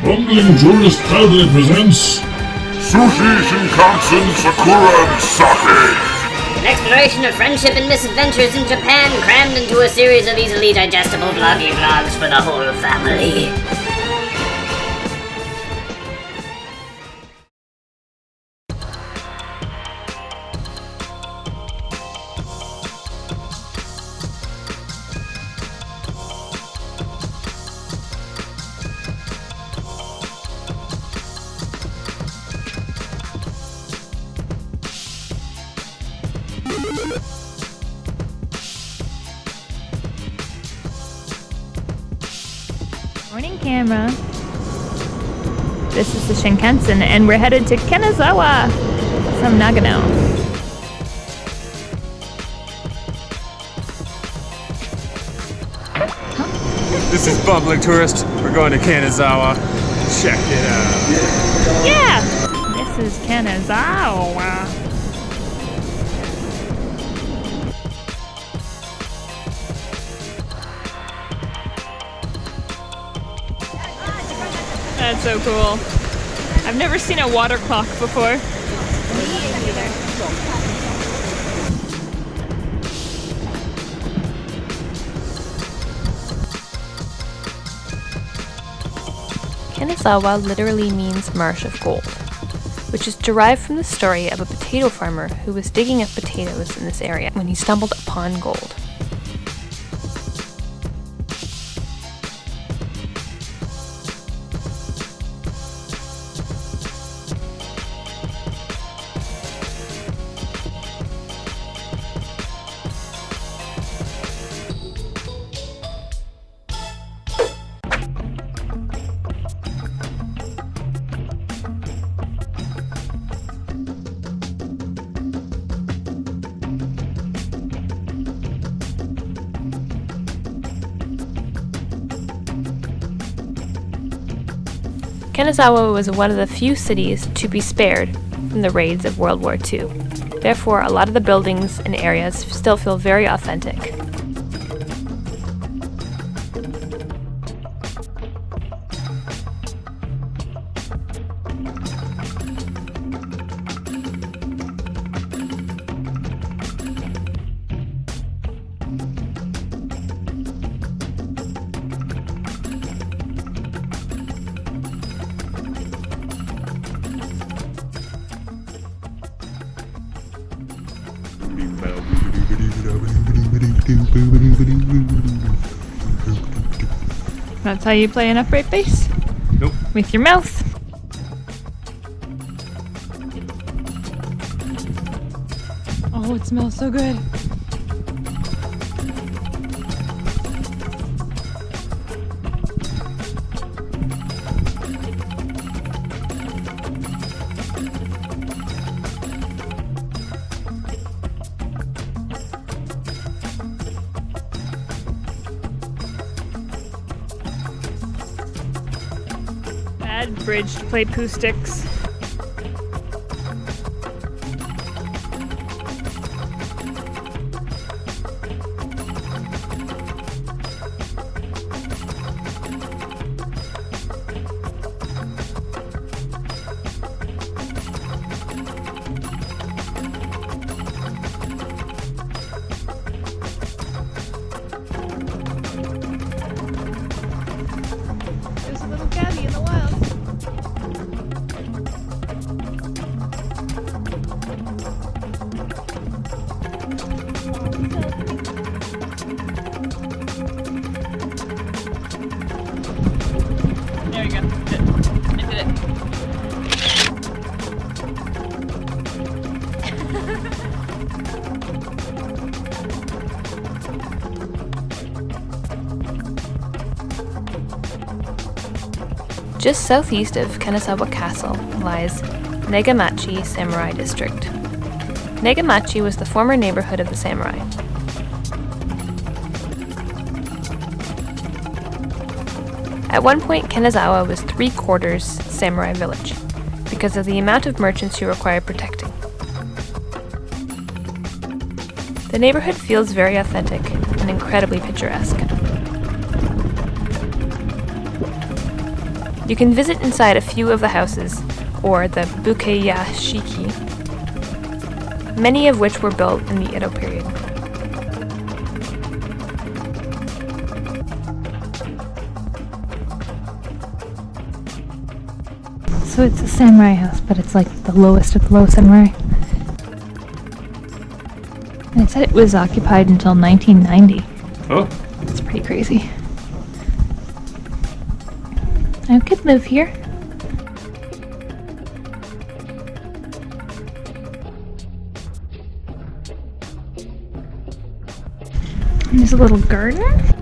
Bumbling Tourist proudly presents Sushi, Shinkansen, Sakura, and Sake! An exploration of friendship and misadventures in Japan crammed into a series of easily digestible vloggy vlogs for the whole family. Morning camera. This is the Shinkansen and we're headed to Kanazawa from Nagano. This is Bumbling Tourist. We're going to Kanazawa. Check it out. Yeah! This is Kanazawa. That's so cool. I've never seen a water clock before. Kanazawa literally means marsh of gold, which is derived from the story of a potato farmer who was digging up potatoes in this area when he stumbled upon gold. Kanazawa was one of the few cities to be spared from the raids of World War II. Therefore, a lot of the buildings and areas still feel very authentic. That's how you play an upright bass? Nope. With your mouth. Oh, it smells so good. Bad bridge to play poo sticks. There's a little cabby in the wild. There we go. I did it. Just southeast of Kanazawa Castle lies Nagamachi Samurai District. Nagamachi was the former neighborhood of the samurai. At one point, Kanazawa was 3/4 samurai village because of the amount of merchants who required protecting. The neighborhood feels very authentic and incredibly picturesque. You can visit inside a few of the houses, or the bukeyashiki, many of which were built in the Edo period. So it's a samurai house, but it's like the lowest of the low samurai. And it said it was occupied until 1990. Oh, It's pretty crazy. I could live here. And there's a little garden.